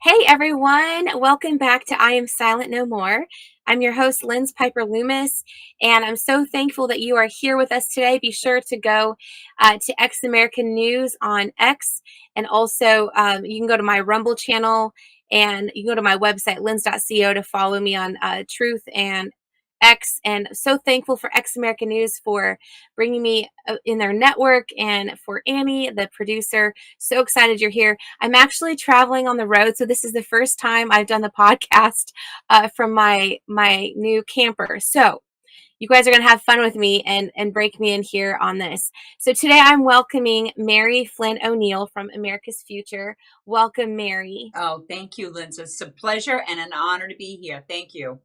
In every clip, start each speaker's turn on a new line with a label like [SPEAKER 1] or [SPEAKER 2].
[SPEAKER 1] Hey everyone, welcome back to I Am Silent No More. I'm your host, Lynz Piper-Loomis, and I'm so thankful that you are here with us today. Be sure to go to X American News on X, and also you can go to my Rumble channel and you can go to my website, lynz.co, to follow me on Truth and X. And so thankful for X American News for bringing me in their network, and for Annie, the producer. So excited you're here. I'm actually traveling on the road, so this is the first time I've done the podcast from my new camper. So you guys are going to have fun with me and break me in here on this. So today I'm welcoming Mary Flynn O'Neill from America's Future. Welcome, Mary.
[SPEAKER 2] Oh, thank you, Lynz. It's a pleasure and an honor to be here. Thank you.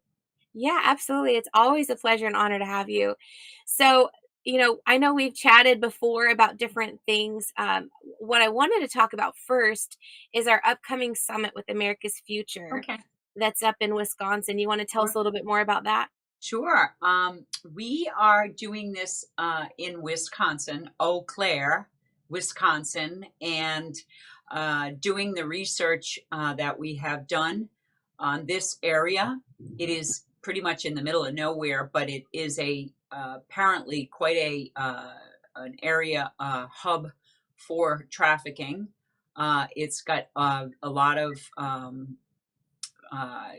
[SPEAKER 1] Yeah, absolutely. It's always a pleasure and honor to have you. So, I know we've chatted before about different things. What I wanted to talk about first is our upcoming summit with America's Future
[SPEAKER 2] Okay.
[SPEAKER 1] that's up in Wisconsin. You want to tell us
[SPEAKER 2] Sure.
[SPEAKER 1] a little bit more about that?
[SPEAKER 2] Sure. We are doing this in Wisconsin, Eau Claire, Wisconsin, and doing the research that we have done on this area. It is pretty much in the middle of nowhere, but it is apparently quite an area hub for trafficking. It's got a lot of uh,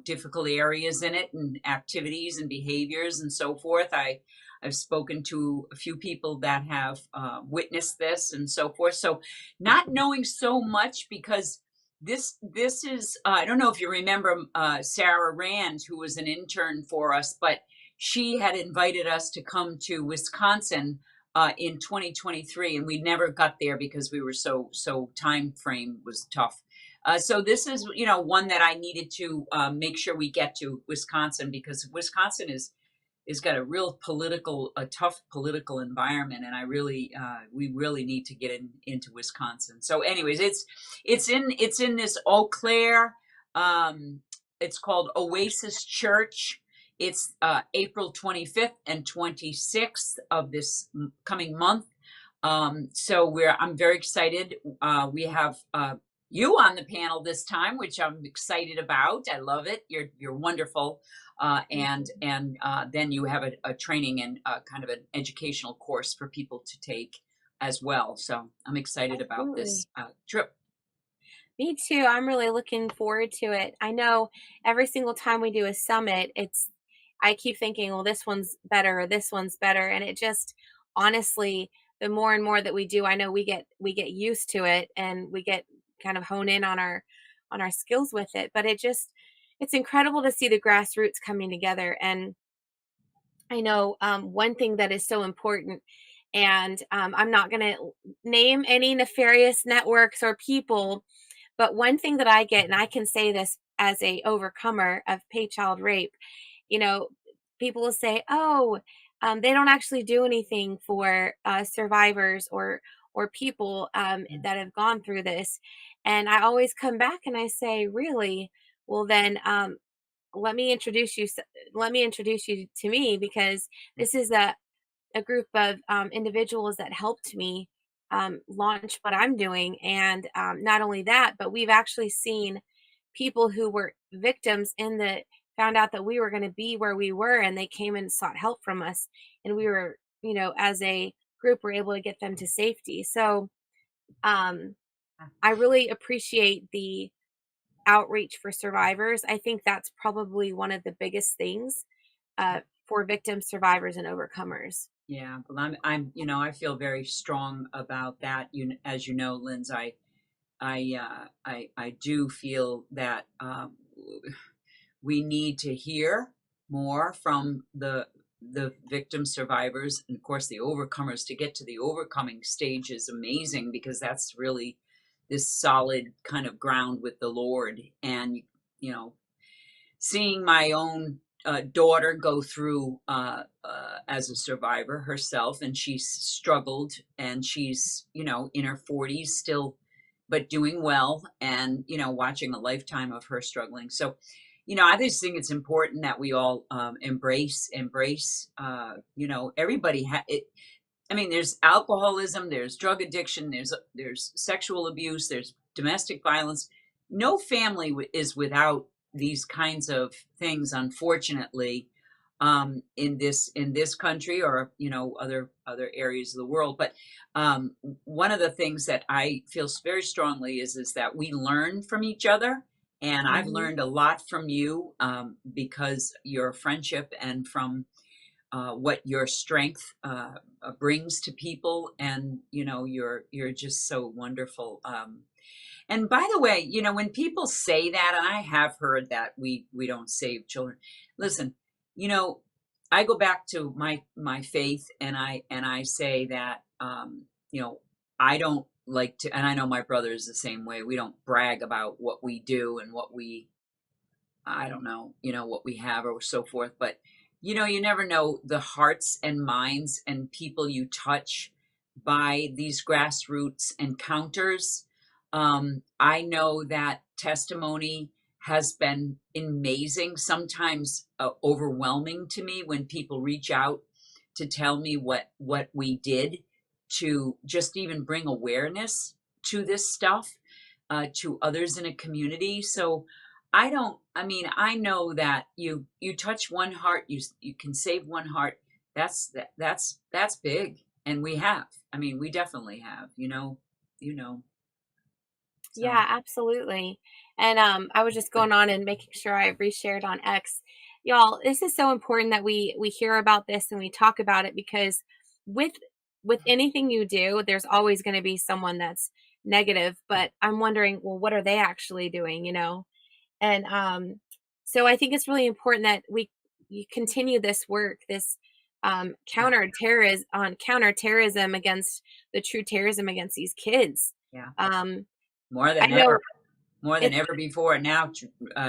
[SPEAKER 2] difficult areas in it, and activities and behaviors and so forth. I've spoken to a few people that have witnessed this and so forth. So, not knowing so much, because this is I don't know if you remember Sarah Rand, who was an intern for us, but she had invited us to come to Wisconsin in 2023, and we never got there because we were so time frame was tough. So this is, one that I needed to make sure we get to Wisconsin, because Wisconsin is got a tough political environment, and we really need to get into Wisconsin. So, anyways, it's in this Eau Claire. It's called Oasis Church. It's April 25th and 26th of this coming month. So I'm very excited. We have you on the panel this time, which I'm excited about. I love it. You're wonderful, and then you have a training and kind of an educational course for people to take as well. So I'm excited about
[SPEAKER 1] Absolutely.
[SPEAKER 2] this trip.
[SPEAKER 1] Me too. I'm really looking forward to it. I know every single time we do a summit, I keep thinking, well, this one's better, or this one's better. And it just, honestly, the more and more that we do, I know we get used to it, and we get kind of hone in on our skills with it. But it's incredible to see the grassroots coming together. And I know one thing that is so important, and I'm not going to name any nefarious networks or people, but one thing that I get, and I can say this as a overcomer of pay child rape, you know, people will say, "Oh, they don't actually do anything for survivors or people that have gone through this," and I always come back and I say, "Really? Well, then let me introduce you. Let me introduce you to me, because this is a group of individuals that helped me launch what I'm doing. And not only that, but we've actually seen people who were victims found out that we were going to be where we were, and they came and sought help from us. And we were, as a group, we're able to get them to safety. So um, I really appreciate the outreach for survivors. I think that's probably one of the biggest things for victims, survivors, and overcomers.
[SPEAKER 2] Yeah, well, I feel very strong about that. As you know, Linz, I do feel that we need to hear more from the victim survivors, and of course the overcomers. To get to the overcoming stage is amazing, because that's really this solid kind of ground with the Lord. And you know seeing my own daughter go through as a survivor herself, and she's struggled, and she's in her 40s still, but doing well, and watching a lifetime of her struggling. So I just think it's important that we all embrace everybody it. I mean, there's alcoholism, there's drug addiction, there's sexual abuse, there's domestic violence. no family is without these kinds of things, unfortunately, in this country, or other areas of the world. But one of the things that I feel very strongly is that we learn from each other, and I've
[SPEAKER 1] Mhm.
[SPEAKER 2] learned a lot from you, because your friendship and from what your strength brings to people, and you're just so wonderful. And by the way, when people say that, and I have heard that we don't save children. Listen, you know, I go back to my faith, and I say that, I don't like to, and I know my brother is the same way. We don't brag about what we do and what we, I don't know, what we have or so forth. But you never know the hearts and minds and people you touch by these grassroots encounters. I know that testimony has been amazing, sometimes overwhelming to me when people reach out to tell me what we did to just even bring awareness to this stuff, to others in a community. So I mean, I know that you touch one heart, you can save one heart. That's big. And we have. I mean, we definitely have, you know. So,
[SPEAKER 1] Yeah, absolutely. And I was just going on and making sure I reshared on X. Y'all, this is so important that we hear about this and we talk about it, because with with anything you do, there's always going to be someone that's negative, but I'm wondering, well, what are they actually doing, you know? And so I think it's really important that we you continue this work, this
[SPEAKER 2] yeah,
[SPEAKER 1] counterterrorism against the true terrorism against these kids.
[SPEAKER 2] yeah.
[SPEAKER 1] Um,
[SPEAKER 2] More
[SPEAKER 1] I
[SPEAKER 2] than
[SPEAKER 1] know
[SPEAKER 2] ever, more than
[SPEAKER 1] it's
[SPEAKER 2] ever before now,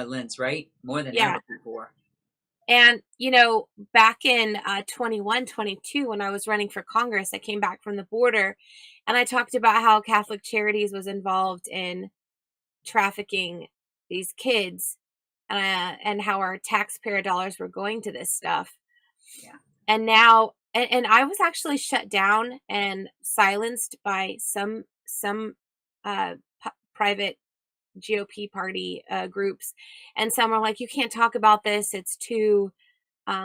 [SPEAKER 2] Lynch, right? More than
[SPEAKER 1] yeah.
[SPEAKER 2] ever before.
[SPEAKER 1] And back in 21, 22, when I was running for Congress, I came back from the border and I talked about how Catholic Charities was involved in trafficking these kids, and how our taxpayer dollars were going to this stuff.
[SPEAKER 2] Yeah.
[SPEAKER 1] And now, and I was actually shut down and silenced by some private GOP party groups, and some are like, "You can't talk about this; it's too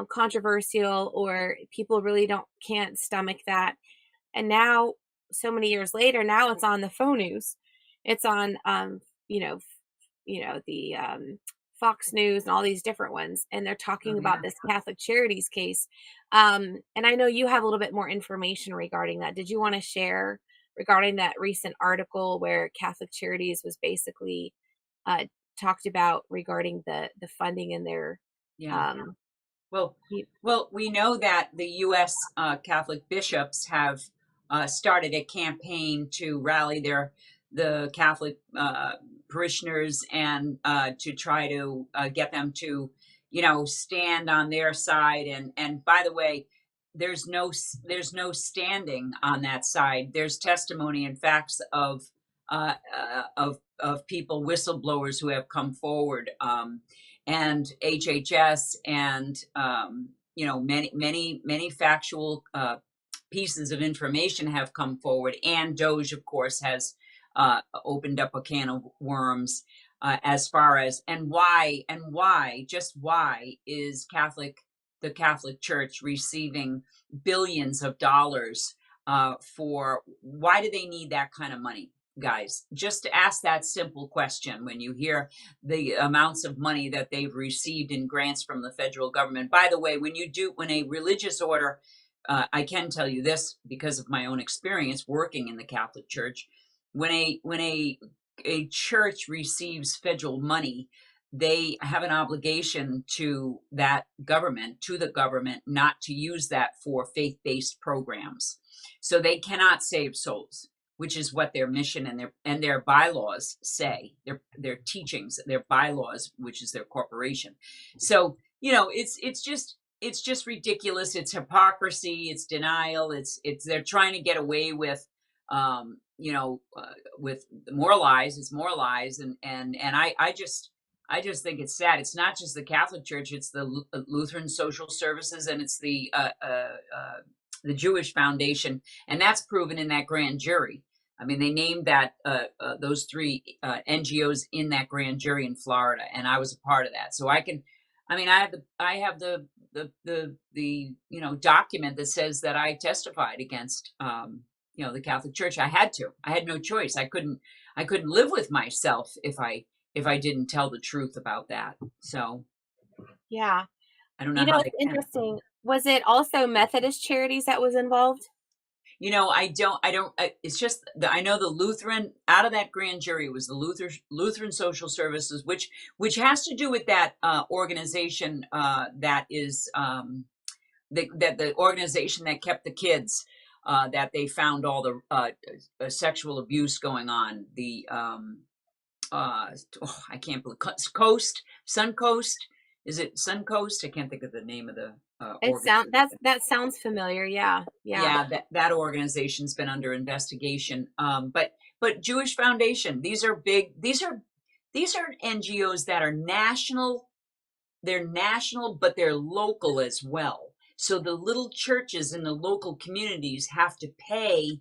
[SPEAKER 1] controversial, or people really don't can't stomach that." And now, so many years later, now it's on the phone news. It's on, you know, the Fox News and all these different ones, and they're
[SPEAKER 2] Oh
[SPEAKER 1] talking about
[SPEAKER 2] yeah.
[SPEAKER 1] this Catholic Charities case. And I know you have a little bit more information regarding that. Did you want to share regarding that recent article where Catholic Charities was basically uh, talked about regarding the funding in their
[SPEAKER 2] Yeah.
[SPEAKER 1] um,
[SPEAKER 2] Well,
[SPEAKER 1] y-
[SPEAKER 2] well, we know that the U.S. Catholic bishops have started a campaign to rally the Catholic parishioners, and to try to get them to, stand on their side. And by the way, there's no standing on that side. There's testimony and facts of people, whistleblowers, who have come forward. And HHS, and many factual pieces of information have come forward, and Doge, of course, has opened up a can of worms, as far as, just why is the Catholic Church receiving billions of dollars, for why do they need that kind of money, guys? Just ask that simple question when you hear the amounts of money that they've received in grants from the federal government. By the way, when a religious order, I can tell you this because of my own experience working in the Catholic Church, when a church receives federal money, they have an obligation to the government, not to use that for faith-based programs. So they cannot save souls, which is what their mission and their bylaws say, their teachings, their bylaws, which is their corporation. So it's just ridiculous. It's hypocrisy. It's denial. It's they're trying to get away with, with more lies. It's more lies, and I just think it's sad. It's not just the Catholic Church; it's the Lutheran Social Services, and it's the Jewish Foundation, and that's proven in that grand jury. I mean, they named that those three NGOs in that grand jury in Florida, and I was a part of that. So I can, I mean, I have the document that says that I testified against the Catholic Church. I had to. I had no choice. I couldn't live with myself if I didn't tell the truth about that. So
[SPEAKER 1] Yeah.
[SPEAKER 2] I don't know
[SPEAKER 1] You know,
[SPEAKER 2] how
[SPEAKER 1] it's
[SPEAKER 2] they can.
[SPEAKER 1] interesting. Was it also Methodist Charities that was involved?
[SPEAKER 2] It's just that I know the Lutheran out of that grand jury was the Lutheran Social Services, which has to do with that organization that is the organization that kept the kids that they found all the sexual abuse going on. I can't believe Suncoast. Is it Suncoast? I can't think of the name of the organization.
[SPEAKER 1] That sounds familiar. Yeah. Yeah.
[SPEAKER 2] Yeah, that organization's been under investigation. But Jewish Foundation, these are big. These are NGOs that are national. They're national, but they're local as well. So the little churches in the local communities have to pay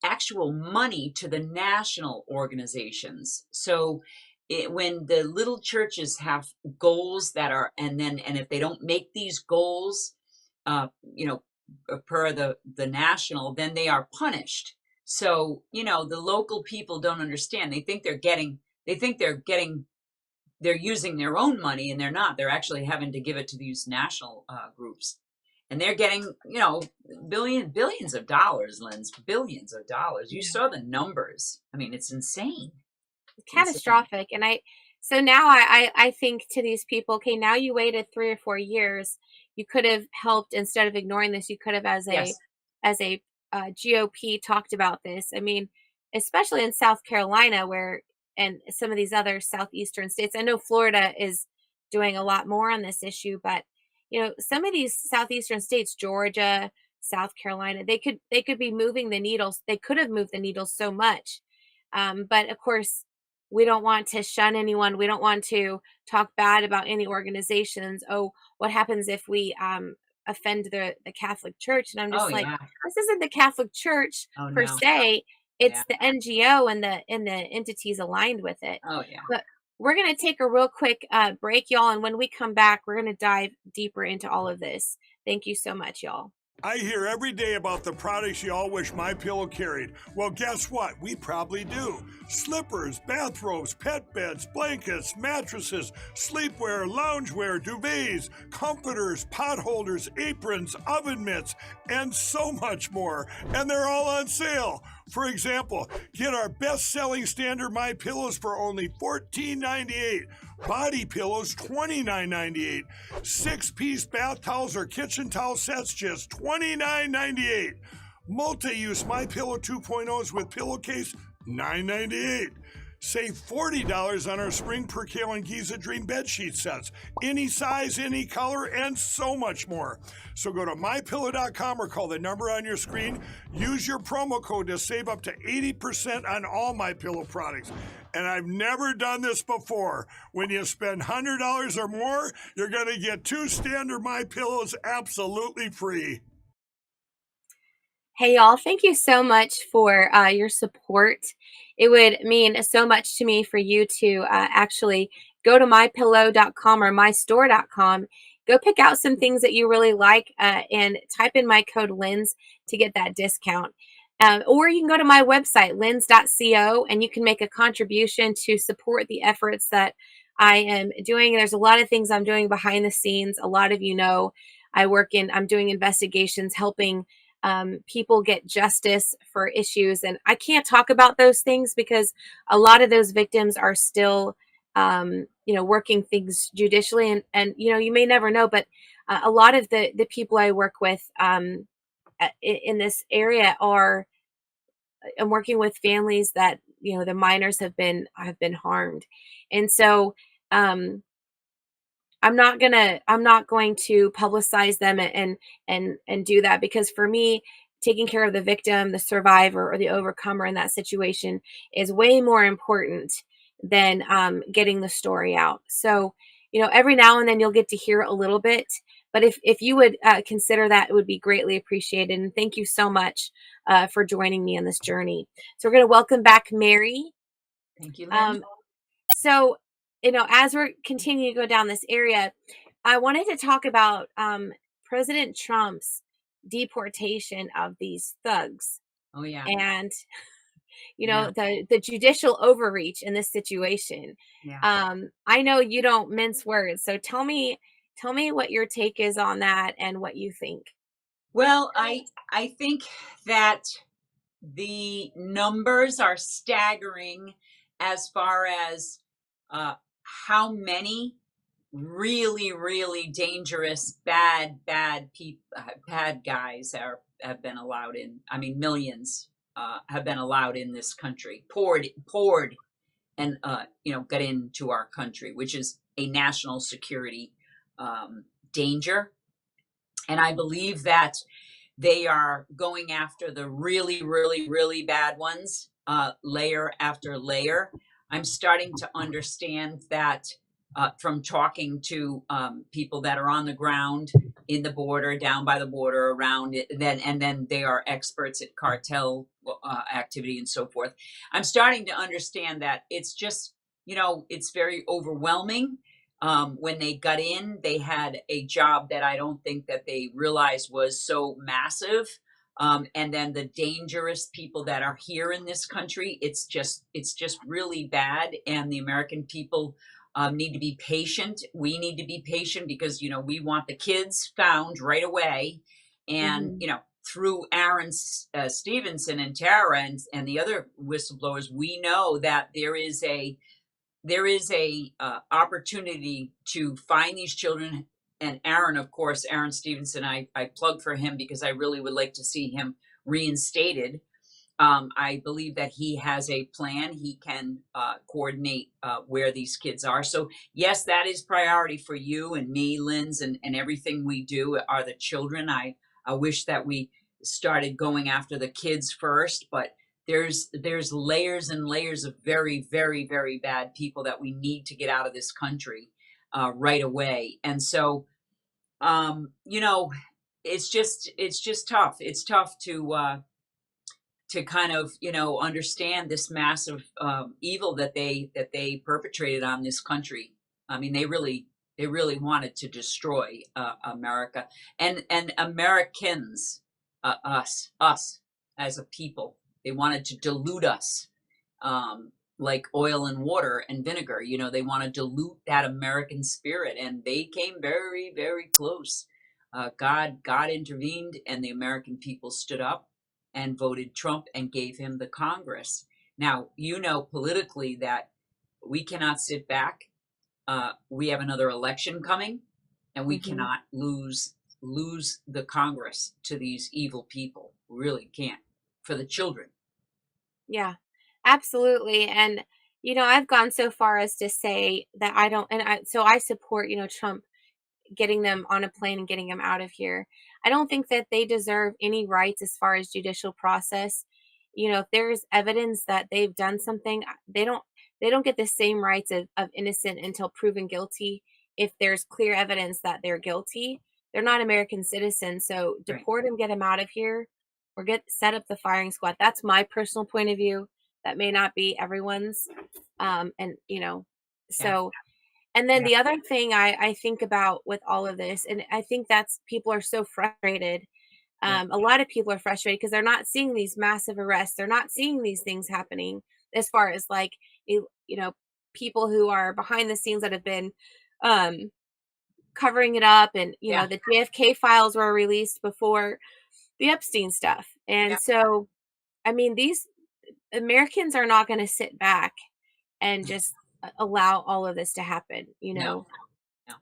[SPEAKER 2] actual money to the national organizations. So when the little churches have goals that are, and if they don't make these goals, uh, you know, per the national, then they are punished. So the local people don't understand. They think they're using their own money, and they're not. They're actually having to give it to these national groups, and they're getting billions of dollars, Lynz, billions of dollars. You saw the numbers. I mean, it's insane. Insane.
[SPEAKER 1] Catastrophic. And so now I think to these people, okay, now you waited 3 or 4 years. You could have helped instead of ignoring this. You could have,
[SPEAKER 2] Yes.
[SPEAKER 1] as a GOP, talked about this. I mean, especially in South Carolina, and some of these other southeastern states. I know Florida is doing a lot more on this issue, but some of these southeastern states, Georgia, South Carolina, they could be moving the needles. They could have moved the needles so much. But of course, we don't want to shun anyone. We don't want to talk bad about any organizations. Oh, what happens if we offend the Catholic Church? And I'm
[SPEAKER 2] Oh
[SPEAKER 1] just like,
[SPEAKER 2] yeah.
[SPEAKER 1] this isn't the Catholic Church
[SPEAKER 2] Oh
[SPEAKER 1] per
[SPEAKER 2] no.
[SPEAKER 1] se.
[SPEAKER 2] Yeah.
[SPEAKER 1] It's the NGO and the entities aligned with it.
[SPEAKER 2] Oh yeah.
[SPEAKER 1] But we're going to take a real quick break, y'all. And when we come back, we're going to dive deeper into all of this. Thank you so much, y'all.
[SPEAKER 3] I hear every day about the products you all wish My Pillow carried. Well, guess what? We probably do. Slippers, bathrobes, pet beds, blankets, mattresses, sleepwear, loungewear, duvets, comforters, pot holders, aprons, oven mitts, and so much more. And they're all on sale. For example, get our best-selling standard My Pillows for only $14.98. Body pillows, $29.98. 6-piece bath towels or kitchen towel sets, just $29.98. Multi-use My Pillow 2.0s with pillowcase, $9.98. Save $40 on our Spring Percale and Giza Dream bedsheet sets. Any size, any color, and so much more. So go to mypillow.com or call the number on your screen. Use your promo code to save up to 80% on all My Pillow products. And I've never done this before. When you spend $100 or more, you're going to get 2 standard My Pillows absolutely free.
[SPEAKER 1] Hey, y'all, thank you so much for your support. It would mean so much to me for you to actually go to mypillow.com or mystore.com. Go pick out some things that you really like and type in my code Lynz to get that discount. Or you can go to my website, lynz.co, and you can make a contribution to support the efforts that I am doing. There's a lot of things I'm doing behind the scenes. A lot of I'm doing investigations, helping people get justice for issues. And I can't talk about those things because a lot of those victims are still, working things judicially. And you may never know, but a lot of the people I work with in this area I'm working with families that, the minors have been harmed. And so, I'm not going to publicize them and do that, because for me, taking care of the victim, the survivor, or the overcomer in that situation is way more important than getting the story out. So, every now and then you'll get to hear a little bit, But if you would consider that, it would be greatly appreciated. And thank you so much for joining me on this journey. So we're going to welcome back Mary.
[SPEAKER 2] Thank you, Lynn.
[SPEAKER 1] So, as we're continuing to go down this area, I wanted to talk about President Trump's deportation of these thugs.
[SPEAKER 2] Oh yeah.
[SPEAKER 1] And the judicial overreach in this situation.
[SPEAKER 2] Yeah.
[SPEAKER 1] I know you don't mince words, so tell me what your take is on that and what you think.
[SPEAKER 2] Well, I think that the numbers are staggering as far as how many really, really dangerous, bad guys have been allowed in. I mean, millions have been allowed in this country, poured, and got into our country, which is a national security danger. And I believe that they are going after the really, really, really bad ones, layer after layer. I'm starting to understand that from talking to people that are on the ground, in the border, down by the border, around it, and then they are experts at cartel activity and so forth. I'm starting to understand that it's just, it's very overwhelming. When they got in, they had a job that I don't think that they realized was so massive. And then the dangerous people that are here in this country, it's just really bad. And the American people need to be patient. We need to be patient because, we want the kids found right away. And, through Aaron Stevenson and Tara and the other whistleblowers, we know that there is a opportunity to find these children. And Aaron, of course, Aaron Stevenson, I plug for him because I really would like to see him reinstated. I believe that he has a plan. He can coordinate where these kids are. So yes, that is priority for you and me, Lynz, and everything we do are the children. I wish that we started going after the kids first, but there's layers and layers of very, very, very bad people that we need to get out of this country right away. And so, it's just tough. It's tough to kind of understand this massive evil that they perpetrated on this country. I mean, they really wanted to destroy America and Americans, us as a people. They wanted to dilute us like oil and water and vinegar. They want to dilute that American spirit, and they came very, very close. God intervened, and the American people stood up and voted Trump and gave him the Congress. Now, politically that we cannot sit back. We have another election coming, and we cannot lose the Congress to these evil people. We really can't, for the children.
[SPEAKER 1] Yeah, absolutely. And, I've gone so far as to say that so I support, Trump getting them on a plane and getting them out of here. I don't think that they deserve any rights as far as judicial process. If there's evidence that they've done something, they don't get the same rights of innocent until proven guilty. If there's clear evidence that they're guilty, they're not American citizens. So deport them, get them out of here, or set up the firing squad. That's my personal point of view. That may not be everyone's. So. And then the other thing I think about with all of this, and I think that's people are so frustrated. A lot of people are frustrated because they're not seeing these massive arrests. They're not seeing these things happening as far as people who are behind the scenes that have been covering it up. And, the JFK files were released before the Epstein stuff. And so, I mean, these Americans are not going to sit back and just allow all of this to happen,
[SPEAKER 2] No.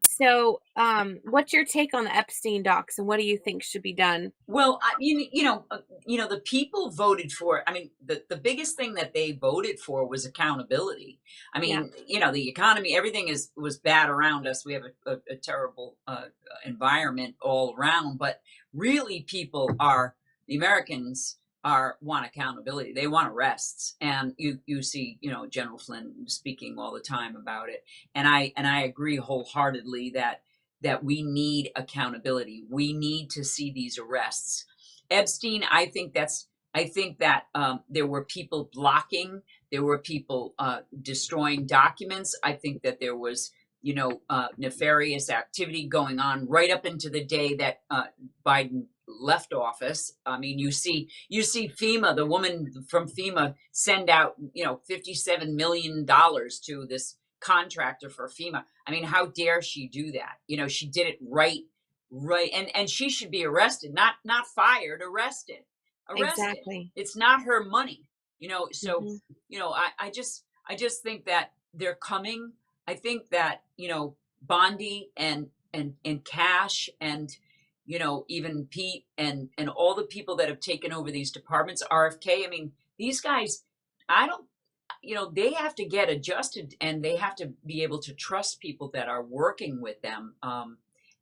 [SPEAKER 1] So what's your take on the Epstein docs, and what do you think should be done?
[SPEAKER 2] Well, the people voted for it. I mean, the biggest thing that they voted for was accountability. I mean, the economy, everything was bad around us. We have a terrible environment all around, but really the Americans want accountability. They want arrests, and you see, General Flynn speaking all the time about it, and I agree wholeheartedly that that we need accountability. We need to see these arrests. Epstein, I think that there were people blocking, there were people destroying documents. I think that there was, nefarious activity going on right up into the day that Biden left office. I mean, you see FEMA, the woman from FEMA, send out $57 million to this contractor for FEMA. I mean, how dare she do that? She did it right, and she should be arrested, not fired, arrested.
[SPEAKER 1] Exactly.
[SPEAKER 2] It's not her money, so
[SPEAKER 1] Hmm.
[SPEAKER 2] I just think that they're coming. I think that Bondi and Cash and even Pete and all the people that have taken over these departments, RFK. I mean, these guys, I don't they have to get adjusted, and they have to be able to trust people that are working with them.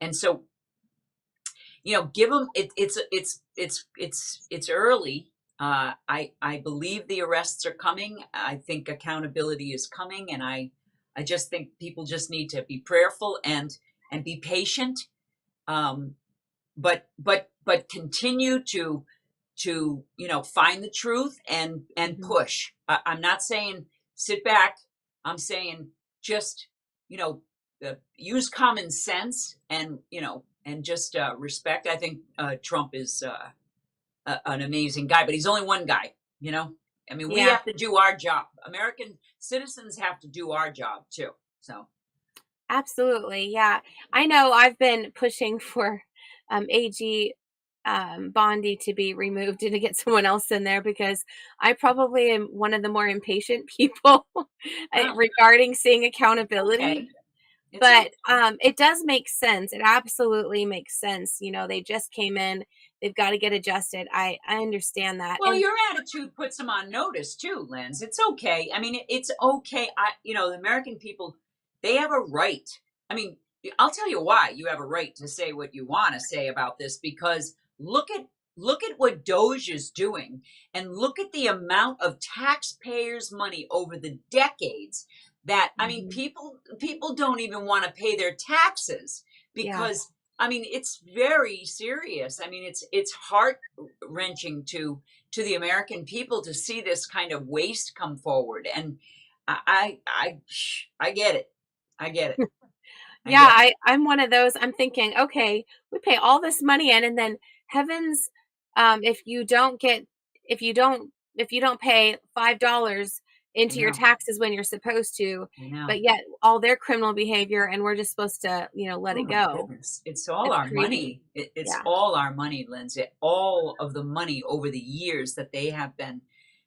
[SPEAKER 2] And so give them it's early. I believe the arrests are coming. I think accountability is coming, and I just think people just need to be prayerful and be patient. But continue to find the truth and
[SPEAKER 1] Hmm.
[SPEAKER 2] push. I'm not saying sit back. I'm saying just use common sense and just respect. I think Trump is an amazing guy, but he's only one guy. I mean, we
[SPEAKER 1] Yeah,
[SPEAKER 2] have to do our job. American citizens have to do our job too. So
[SPEAKER 1] absolutely. Yeah. I know I've been pushing for AG Bondi to be removed and to get someone else in there because I probably am one of the more impatient people
[SPEAKER 2] oh,
[SPEAKER 1] regarding seeing accountability.
[SPEAKER 2] okay, it's
[SPEAKER 1] But
[SPEAKER 2] okay.
[SPEAKER 1] it does make sense. It absolutely makes sense. They just came in. They've got to get adjusted. I understand that.
[SPEAKER 2] Well,
[SPEAKER 1] And
[SPEAKER 2] your attitude puts them on notice too, Lynz. It's okay. I mean, it's okay. The American people, they have a right. I mean, I'll tell you why you have a right to say what you want to say about this, because look at what Doge is doing, and look at the amount of taxpayers' money over the decades that, I mean,
[SPEAKER 1] mhm,
[SPEAKER 2] people don't even want to pay their taxes
[SPEAKER 1] yeah,
[SPEAKER 2] because, I mean, it's very serious. I mean, it's heart wrenching to the American people to see this kind of waste come forward. And I get it. I get it. I
[SPEAKER 1] yeah.
[SPEAKER 2] get it.
[SPEAKER 1] I'm one of those. I'm thinking, okay, we pay all this money in, and then heavens, if you don't get, if you don't pay $5
[SPEAKER 2] I
[SPEAKER 1] into your
[SPEAKER 2] know.
[SPEAKER 1] taxes when you're supposed to,
[SPEAKER 2] I know.
[SPEAKER 1] but yet all their criminal behavior, and we're just supposed to, let
[SPEAKER 2] Oh
[SPEAKER 1] it
[SPEAKER 2] my
[SPEAKER 1] go.
[SPEAKER 2] goodness. It's all
[SPEAKER 1] It's
[SPEAKER 2] our
[SPEAKER 1] crazy.
[SPEAKER 2] money. It's
[SPEAKER 1] Yeah,
[SPEAKER 2] all our money, Lindsay. All of the money over the years that they have been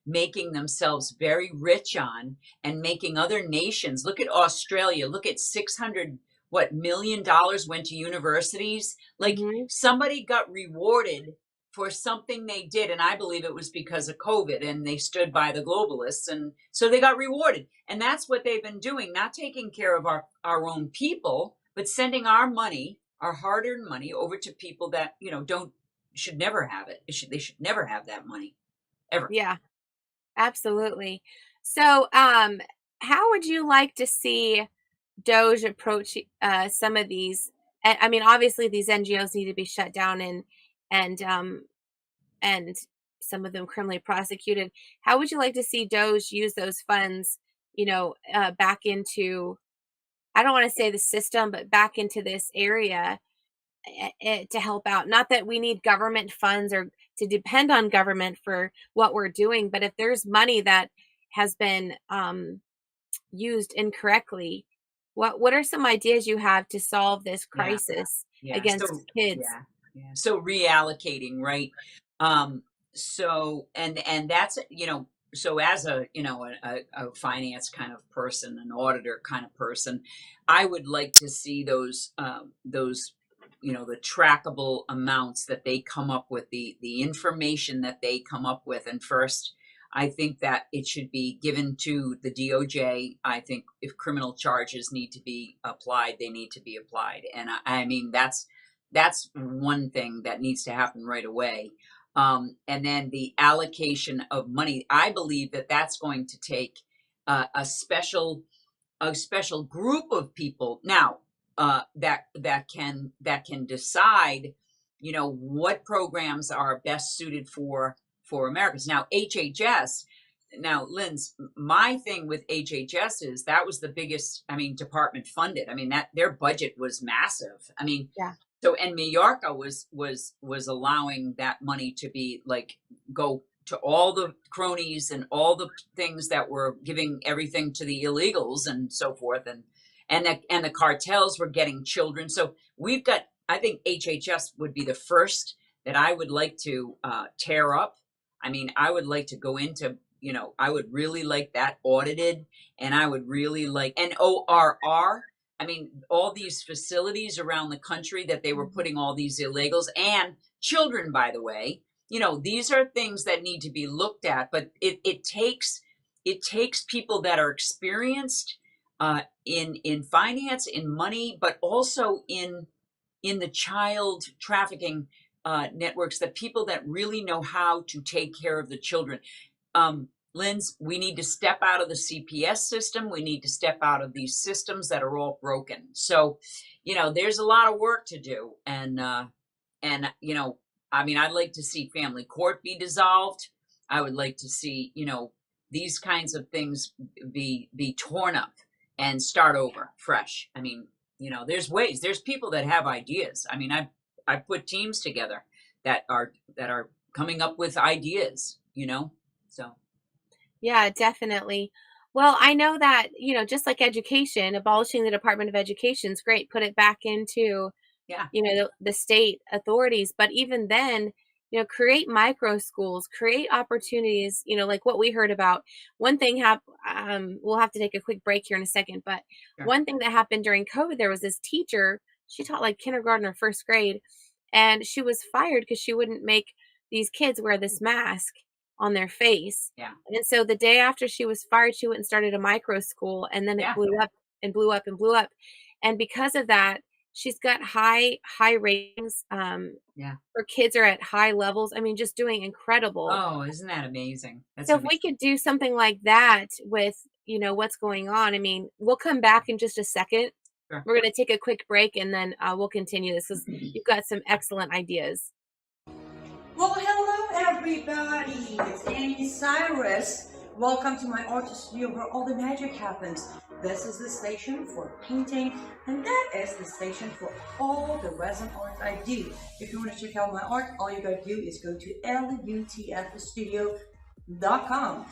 [SPEAKER 2] making themselves very rich on, and making other nations. Look at Australia. Look at 600 what million dollars went to universities. Like,
[SPEAKER 1] hmm,
[SPEAKER 2] somebody got rewarded for something they did, and I believe it was because of COVID, and they stood by the globalists, and so they got rewarded. And that's what they've been doing, not taking care of our own people, but sending our money, our hard-earned money, over to people that don't should never have it. They should never have that money ever.
[SPEAKER 1] yeah, absolutely. So, how would you like to see Doge approach some of these? I mean, obviously, these NGOs need to be shut down and and some of them criminally prosecuted. How would you like to see Doge use those funds? Back into, I don't want to say the system, but back into this area to help out. Not that we need government funds or to depend on government for what we're doing, but if there's money that has been used incorrectly, what are some ideas you have to solve this
[SPEAKER 2] Yeah.
[SPEAKER 1] crisis
[SPEAKER 2] Yeah.
[SPEAKER 1] against kids?
[SPEAKER 2] Yeah. Yeah. So reallocating, right? Um, and that's so as a finance kind of person, an auditor kind of person, I would like to see those the trackable amounts that they come up with, the information that they come up with. And first, I think that it should be given to the DOJ. I think if criminal charges need to be applied, they need to be applied. And I mean, that's one thing that needs to happen right away. And then the allocation of money, I believe that that's going to take a special group of people. Now, that can decide, what programs are best suited for Americans. Now, HHS. Now, Lynz, my thing with HHS is that was the biggest, department funded. That their budget was massive.
[SPEAKER 1] Yeah.
[SPEAKER 2] So, and Mallorca was allowing that money to be like go to all the cronies and all the things that were giving everything to the illegals and so forth, and the cartels were getting children. So we've got, I think HHS would be the first that I would like to tear up. I would like to go into, I would really like that audited, and I would really like, and ORR. All these facilities around the country that they were putting all these illegals and children, by the way, these are things that need to be looked at, but it takes people that are experienced in finance, in money, but also in the child trafficking networks, that people that really know how to take care of the children. Lynz, we need to step out of the CPS system. We need to step out of these systems that are all broken. So, there's a lot of work to do. And I'd like to see family court be dissolved. I would like to see, these kinds of things be torn up and start over fresh. There's ways, there's people that have ideas. I put teams together that are coming up with ideas, so.
[SPEAKER 1] Yeah, definitely. Well, I know that, just like education, abolishing the Department of Education is great. Put it back into,
[SPEAKER 2] Yeah.
[SPEAKER 1] the state authorities. But even then, create micro schools, create opportunities, like what we heard about. One thing we'll have to take a quick break here in a second, but
[SPEAKER 2] Sure.
[SPEAKER 1] one thing that happened during COVID, there was this teacher, she taught like kindergarten or first grade, and she was fired because she wouldn't make these kids wear this mask on their face.
[SPEAKER 2] Yeah.
[SPEAKER 1] And so the day after she was fired, she went and started a micro school, and then it
[SPEAKER 2] Yeah.
[SPEAKER 1] blew up and blew up and blew up. And because of that, she's got high ratings.
[SPEAKER 2] Yeah.
[SPEAKER 1] Her kids are at high levels. Just doing incredible.
[SPEAKER 2] Oh, isn't that amazing? That's
[SPEAKER 1] So
[SPEAKER 2] amazing.
[SPEAKER 1] if we could do something like that with, what's going on, we'll come back in just a second.
[SPEAKER 2] Sure.
[SPEAKER 1] We're going to take a quick break, and then we'll continue this because you've got some excellent ideas.
[SPEAKER 4] Well, hello everybody, it's Annie Cyrus. Welcome to my art studio where all the magic happens. This is the station for painting, and that is the station for all the resin art I do. If you want to check out my art, all you gotta do is go to lutfstudio.com.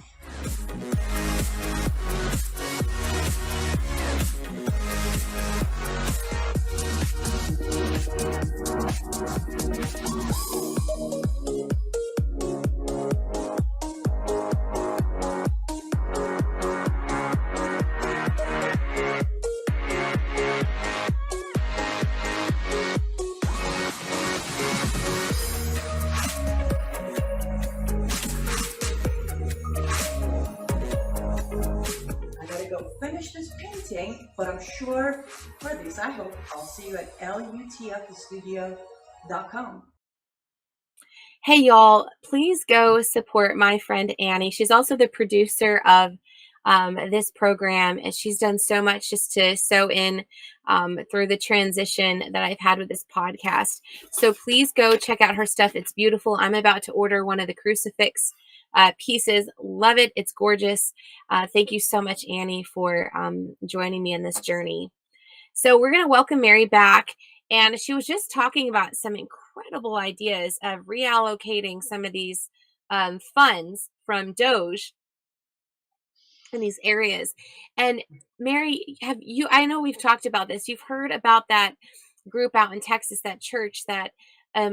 [SPEAKER 4] Finish this painting, but I'm sure, or at least I hope, I'll see you at lutfstudio.com.
[SPEAKER 1] Hey y'all, please go support my friend Annie. She's also the producer of this program, and she's done so much just to sew in through the transition that I've had with this podcast. So please go check out her stuff. It's beautiful. I'm about to order one of the crucifix pieces. Love it. It's gorgeous. Thank you so much, Annie, for joining me in this journey. So we're going to welcome Mary back. And she was just talking about some incredible ideas of reallocating some of these funds from Doge in these areas. And Mary, I know we've talked about this. You've heard about that group out in Texas, that church that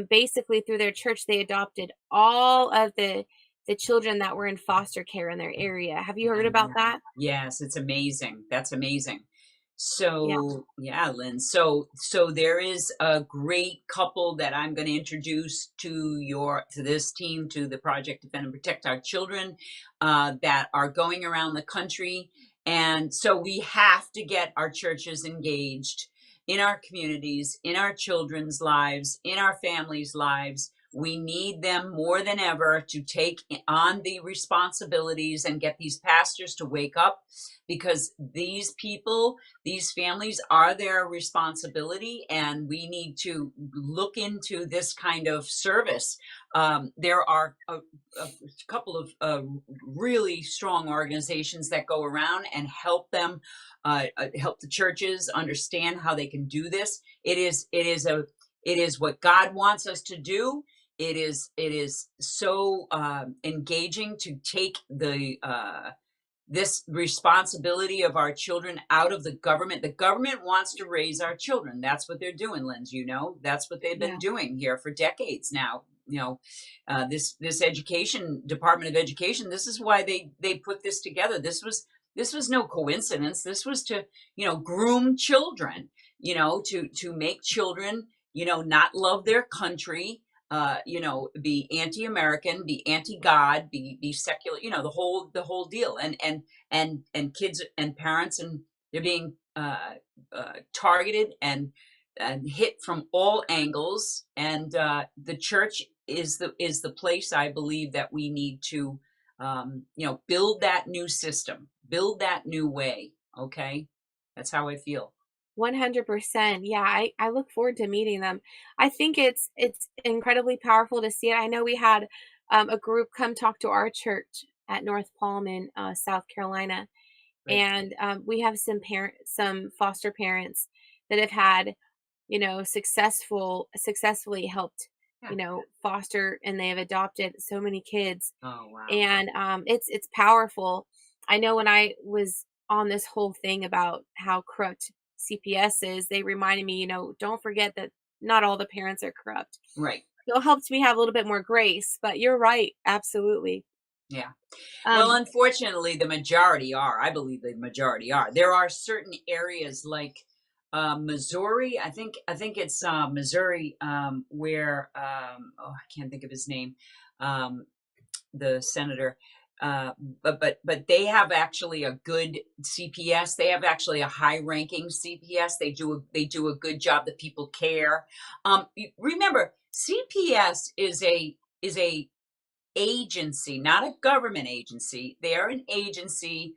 [SPEAKER 1] basically through their church, they adopted all of the children that were in foster care in their area. Have you heard about that?
[SPEAKER 2] Yes, it's amazing. That's amazing. So yeah, Lynn. So there is a great couple that I'm going to introduce to this team, to the Project Defend and Protect Our Children, that are going around the country. And so we have to get our churches engaged in our communities, in our children's lives, in our families' lives. We need them more than ever to take on the responsibilities and get these pastors to wake up, because these people, these families are their responsibility, and we need to look into this kind of service. There are a couple of really strong organizations that go around and help them, help the churches understand how they can do this. It is what God wants us to do. It is so engaging to take the this responsibility of our children out of the government. The government wants to raise our children. That's what they're doing, Lynz. You know, that's what they've been
[SPEAKER 1] Yeah.
[SPEAKER 2] doing here for decades now. You know, this education Department of Education. This is why they put this together. This was no coincidence. This was to, you know, groom children. You know, to make children, you know, not love their country, you know, be anti-American, be anti-God, be secular, you know, the whole deal. And kids and parents, and they're being targeted and hit from all angles. And the church is the place, I believe, that we need to, you know, build that new system, build that new way. Okay, that's how I feel.
[SPEAKER 1] 100%. Yeah, I look forward to meeting them. I think it's incredibly powerful to see it. I know we had a group come talk to our church at North Palm in South Carolina,
[SPEAKER 2] Right.
[SPEAKER 1] and we have some foster parents that have had, you know, successfully helped,
[SPEAKER 2] Yeah.
[SPEAKER 1] you know, foster, and they have adopted so many kids,
[SPEAKER 2] Oh, wow.
[SPEAKER 1] and it's powerful. I know when I was on this whole thing about how corrupt CPS is, they reminded me, you know, don't forget that not all the parents are corrupt.
[SPEAKER 2] Right.
[SPEAKER 1] It helped me have a little bit more grace, but you're right, absolutely.
[SPEAKER 2] Yeah. Well,
[SPEAKER 1] Um,
[SPEAKER 2] unfortunately, the majority are. I believe the majority are. There are certain areas like Missouri. I think it's Missouri, where oh, I can't think of his name, um, the senator. But they have actually a good CPS. They have actually a high-ranking CPS. They do a good job. The people care. Remember, CPS is a agency, not a government agency. They are an agency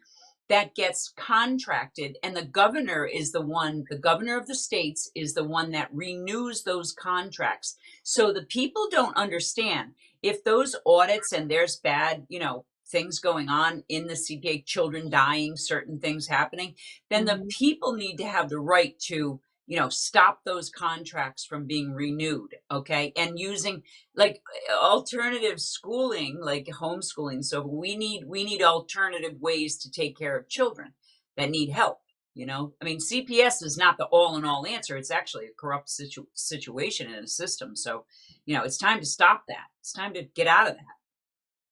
[SPEAKER 2] that gets contracted, and the governor of the states is the one that renews those contracts. So the people don't understand, if those audits and there's bad, you know, things going on in the CPA, children dying, certain things happening, then the
[SPEAKER 1] mhm,
[SPEAKER 2] people need to have the right to, you know, stop those contracts from being renewed. Okay. And using like alternative schooling, like homeschooling. So we need alternative ways to take care of children that need help. You know, I mean, CPS is not the all in all answer. It's actually a corrupt situation in a system. So, you know, it's time to stop that. It's time to get out of that.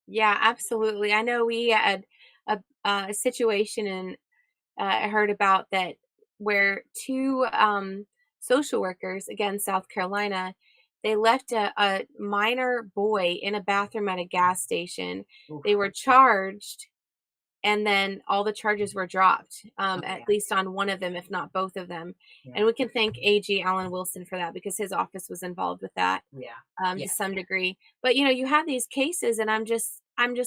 [SPEAKER 1] yeah, absolutely. I know we had a situation, and I heard about that, where two social workers, again, South Carolina, they left a minor boy in a bathroom at a gas station.
[SPEAKER 2] Oof.
[SPEAKER 1] They were charged, and then all the charges were dropped,
[SPEAKER 2] Oh,
[SPEAKER 1] at
[SPEAKER 2] yeah.
[SPEAKER 1] least on one of them, if not both of them.
[SPEAKER 2] Yeah.
[SPEAKER 1] And we can thank AG Alan Wilson for that, because his office was involved with that,
[SPEAKER 2] Yeah.
[SPEAKER 1] to
[SPEAKER 2] Yeah.
[SPEAKER 1] some degree. But you know, you have these cases, and I'm just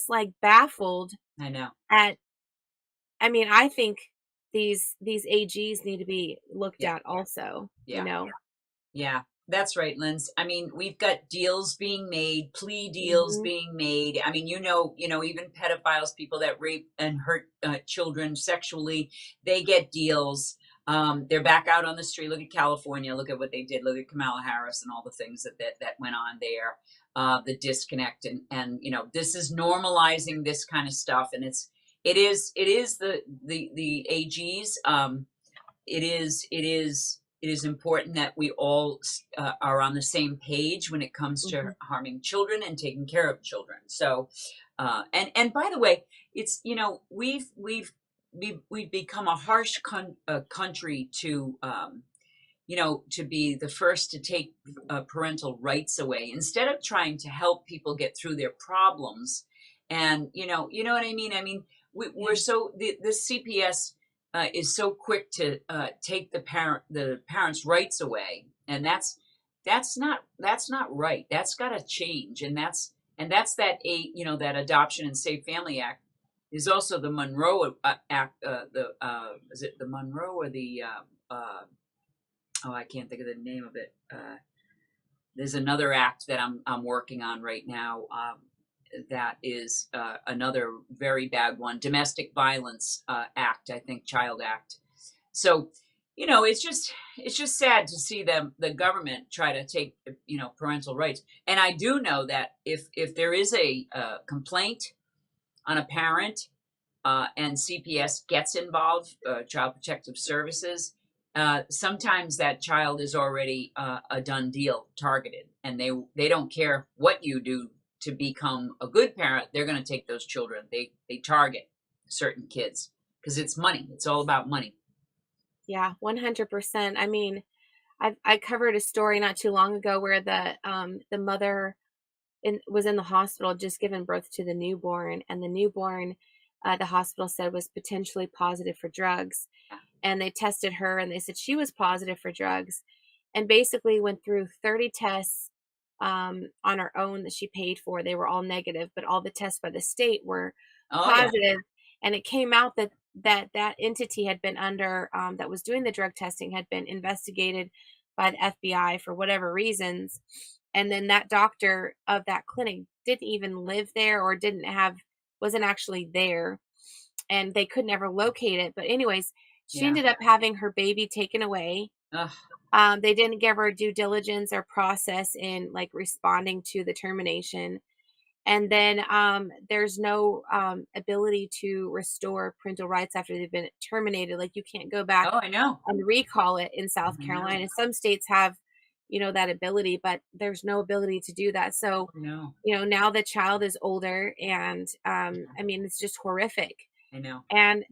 [SPEAKER 1] like baffled
[SPEAKER 2] I know.
[SPEAKER 1] at. I mean, I think these AGs need to be looked
[SPEAKER 2] Yeah.
[SPEAKER 1] at also. You
[SPEAKER 2] Yeah.
[SPEAKER 1] know.
[SPEAKER 2] Yeah, that's right, Lynz. I mean, we've got deals being made, plea deals
[SPEAKER 1] Hmm.
[SPEAKER 2] being made. I mean, even pedophiles, people that rape and hurt children sexually, they get deals. They're back out on the street. Look at California. Look at what they did. Look at Kamala Harris and all the things that went on there. The disconnect, and you know, this is normalizing this kind of stuff, and it is the AGs. It is important that we all are on the same page when it comes to
[SPEAKER 1] Hmm.
[SPEAKER 2] harming children and taking care of children. So, and by the way, it's, you know, we've become a harsh country to, you know, to be the first to take parental rights away instead of trying to help people get through their problems. And you know what I mean. I mean, we're
[SPEAKER 1] Yeah.
[SPEAKER 2] so the CPS is so quick to take the parents' rights away, and that's not right. That's got to change, and that's that that Adoption and Safe Family Act. There's also the Monroe Act. The is it the Monroe or the oh, I can't think of the name of it. There's another act that I'm working on right now. That is another very bad one, Domestic Violence Act, I think, Child Act. So, it's just sad to see the government try to take parental rights. And I do know that if there is a complaint on a parent and CPS gets involved, Child Protective Services, sometimes that child is already a done deal, targeted, and they don't care what you do to become a good parent. They're going to take those children. They target certain kids because it's money. It's all about money.
[SPEAKER 1] Yeah, 100%. I mean, I covered a story not too long ago where the mother was in the hospital just giving birth to the newborn, and the newborn, the hospital said, was potentially positive for drugs. And they tested her and they said she was positive for drugs, and basically went through 30 tests on her own that she paid for. They were all negative, but all the tests by the state were
[SPEAKER 2] Oh yeah.
[SPEAKER 1] positive. And it came out that entity had been under, that was doing the drug testing, had been investigated by the FBI for whatever reasons. And then that doctor of that clinic didn't even live there, or wasn't actually there, and they could never locate it. But anyways, she
[SPEAKER 2] Yeah.
[SPEAKER 1] ended up having her baby taken away.
[SPEAKER 2] Ugh.
[SPEAKER 1] They didn't give her due diligence or process in like responding to the termination. And then there's no ability to restore parental rights after they've been terminated. Like, you can't go back
[SPEAKER 2] Oh, I know.
[SPEAKER 1] and recall it in South
[SPEAKER 2] I know.
[SPEAKER 1] Carolina. Some states have, that ability, but there's no ability to do that. So,
[SPEAKER 2] No.
[SPEAKER 1] now the child is older, and I mean, it's just horrific.
[SPEAKER 2] I know.
[SPEAKER 1] And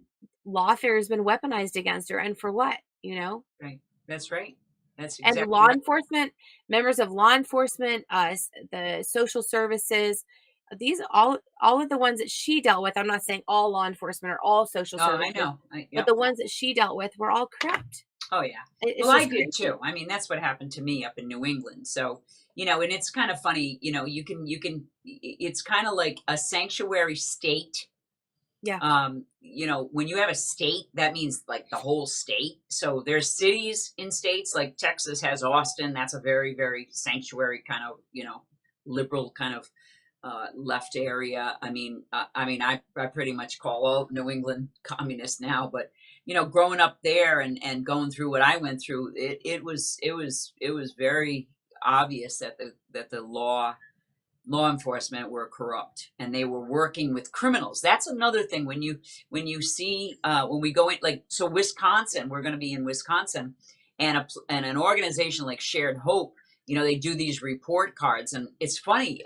[SPEAKER 1] lawfare has been weaponized against her, and for what?
[SPEAKER 2] Right. That's right. That's
[SPEAKER 1] And
[SPEAKER 2] exactly
[SPEAKER 1] law
[SPEAKER 2] right.
[SPEAKER 1] enforcement, members of law enforcement, the social services, these all of the ones that she dealt with. I'm not saying all law enforcement or all social
[SPEAKER 2] Oh, I
[SPEAKER 1] services,
[SPEAKER 2] know.
[SPEAKER 1] but
[SPEAKER 2] Yep.
[SPEAKER 1] the ones that she dealt with were all corrupt.
[SPEAKER 2] Oh yeah.
[SPEAKER 1] It's
[SPEAKER 2] Well, I
[SPEAKER 1] just
[SPEAKER 2] did
[SPEAKER 1] crazy.
[SPEAKER 2] too. I mean, that's what happened to me up in New England. So, and it's kind of funny, it's kind of like a sanctuary state.
[SPEAKER 1] Yeah.
[SPEAKER 2] When you have a state, that means like the whole state. So there's cities in states, like Texas has Austin. That's a very, very sanctuary kind of, liberal kind of left area. I pretty much call all New England communist now, but growing up there and going through what I went through, it was very obvious that the law enforcement were corrupt, and they were working with criminals. That's another thing. When you see when we go in, like, so Wisconsin, we're going to be in Wisconsin, and an organization like Shared Hope, they do these report cards, and it's funny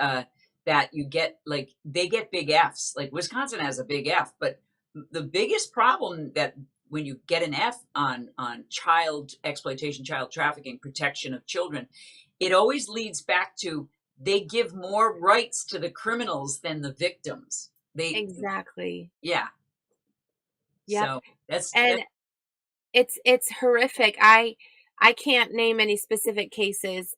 [SPEAKER 2] that you get, like, they get big Fs. Like, Wisconsin has a big F, but the biggest problem that when you get an F on child exploitation, child trafficking, protection of children, it always leads back to, they give more rights to the criminals than the victims.
[SPEAKER 1] Exactly.
[SPEAKER 2] Yeah.
[SPEAKER 1] Yep.
[SPEAKER 2] So
[SPEAKER 1] And it's horrific. I can't name any specific cases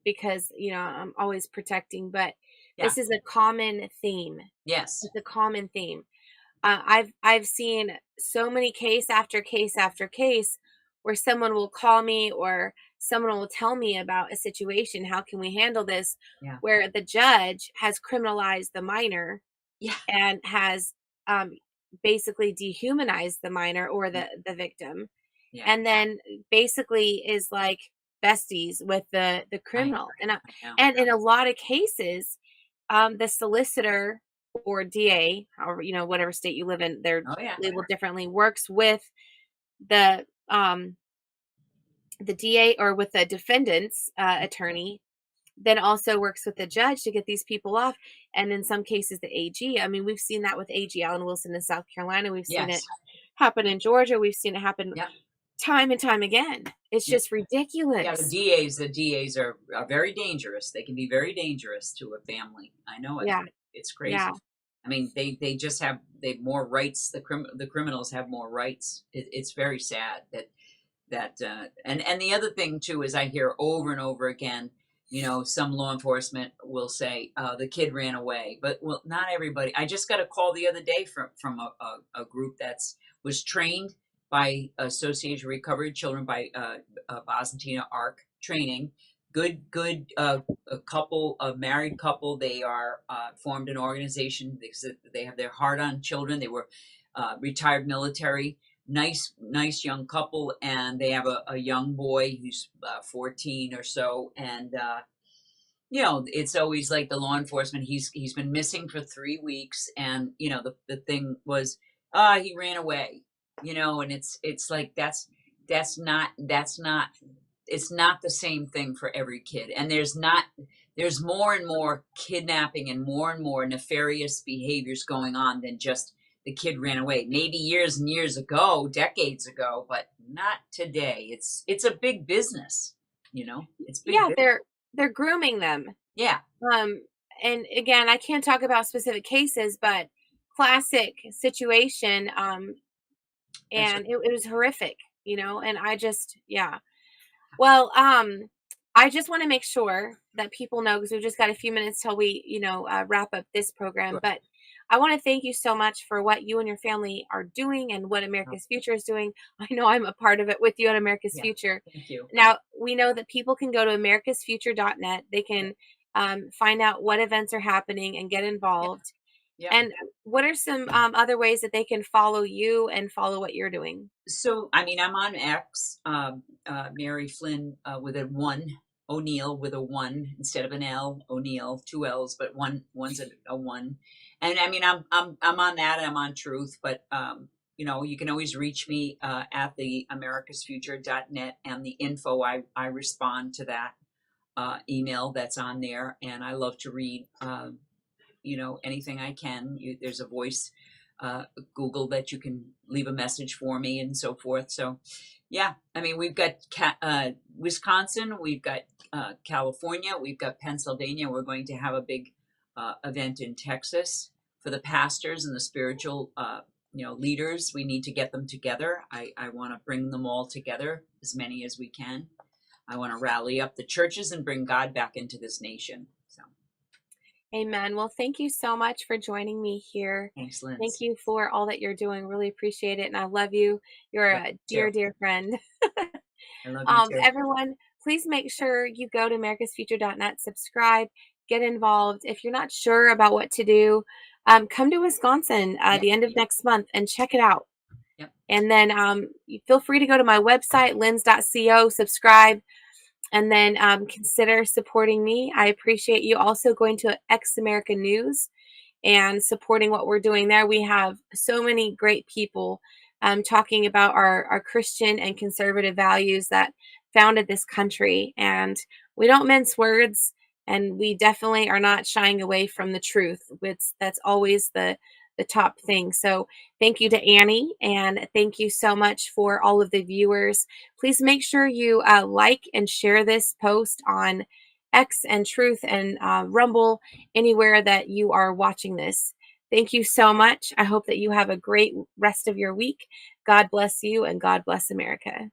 [SPEAKER 1] because I'm always protecting, but this is a common theme.
[SPEAKER 2] yes.
[SPEAKER 1] It's a common theme. I've seen so many case after case after case where someone will call me, or someone will tell me about a situation. How can we handle this?
[SPEAKER 2] Yeah.
[SPEAKER 1] Where the judge has criminalized the minor,
[SPEAKER 2] Yeah.
[SPEAKER 1] and has basically dehumanized the minor or the victim,
[SPEAKER 2] Yeah.
[SPEAKER 1] and then basically is like besties with the criminal.
[SPEAKER 2] I know.
[SPEAKER 1] And in a lot of cases, the solicitor or DA, however, whatever state you live in, they're
[SPEAKER 2] Oh yeah.
[SPEAKER 1] labeled differently, works with the DA or with the defendant's attorney, then also works with the judge to get these people off. And in some cases, the AG. I mean, we've seen that with AG Allen Wilson in South Carolina. We've seen it happen in Georgia. We've seen it happen time and time again. It's just ridiculous.
[SPEAKER 2] Yeah, the DAs are very dangerous. They can be very dangerous to a family. I know it.
[SPEAKER 1] Yeah.
[SPEAKER 2] It's crazy.
[SPEAKER 1] Yeah.
[SPEAKER 2] I mean, they just have more rights. The criminals have more rights. It's very sad that that and the other thing too is I hear over and over again, some law enforcement will say the kid ran away, but well, not everybody. I just got a call the other day from a group that's was trained by Association of Recovery Children by Bosnian Arc training. Good a couple, a married couple. They are formed an organization. They have their heart on children. They were retired military. Nice young couple, and they have a young boy who's 14 or so. And it's always like the law enforcement. He's been missing for 3 weeks, and the thing was, he ran away. And it's like that's not it's not the same thing for every kid. And there's more and more kidnapping and more nefarious behaviors going on than just the kid ran away. Maybe years and years ago, decades ago, but not today. It's a big business, It's big
[SPEAKER 1] Yeah,
[SPEAKER 2] business.
[SPEAKER 1] they're grooming them.
[SPEAKER 2] Yeah.
[SPEAKER 1] And again, I can't talk about specific cases, but classic situation. And it was horrific, and I just, yeah. Well, I just want to make sure that people know, because we've just got a few minutes till we, wrap up this program.
[SPEAKER 2] Sure.
[SPEAKER 1] But I want to thank you so much for what you and your family are doing and what America's Future is doing. I know I'm a part of it with you at America's Future.
[SPEAKER 2] Thank you.
[SPEAKER 1] Now, we know that people can go to americasfuture.net. They can find out what events are happening and get involved.
[SPEAKER 2] Yeah.
[SPEAKER 1] And what are some other ways that they can follow you and follow what you're doing?
[SPEAKER 2] So, I mean, I'm on X, Mary Flynn with a 1, O'Neill with a 1 instead of an L, O'Neill, 2 L's, but one's a 1. And I mean, I'm on that, and I'm on Truth, but you can always reach me at the americasfuture.net, and the info. I respond to that email that's on there, and I love to read anything I can. There's a voice Google that you can leave a message for me and so forth. So yeah, I mean, we've got Wisconsin, we've got California, we've got Pennsylvania. We're going to have a big event in Texas for the pastors and the spiritual leaders. We need to get them together. I want to bring them all together, as many as we can. I want to rally up the churches and bring God back into this nation. So
[SPEAKER 1] Amen. Well, thank you so much for joining me here.
[SPEAKER 2] Thanks, Lynz.
[SPEAKER 1] Thank you for all that you're doing. Really appreciate it. And I love you. You're a dear, dear friend.
[SPEAKER 2] I love you too.
[SPEAKER 1] Everyone, please make sure you go to americasfuture.net, subscribe, get involved. If you're not sure about what to do, come to Wisconsin the end of next month and check it out.
[SPEAKER 2] Yep.
[SPEAKER 1] And then you feel free to go to my website, lynz.co, subscribe, and then consider supporting me. I appreciate you also going to X America News and supporting what we're doing there. We have so many great people talking about our Christian and conservative values that founded this country. And we don't mince words, and we definitely are not shying away from the truth. That's always the top thing. So thank you to Annie, and thank you so much for all of the viewers. Please make sure you like and share this post on X and Truth and Rumble, anywhere that you are watching this. Thank you so much. I hope that you have a great rest of your week. God bless you, and God bless America.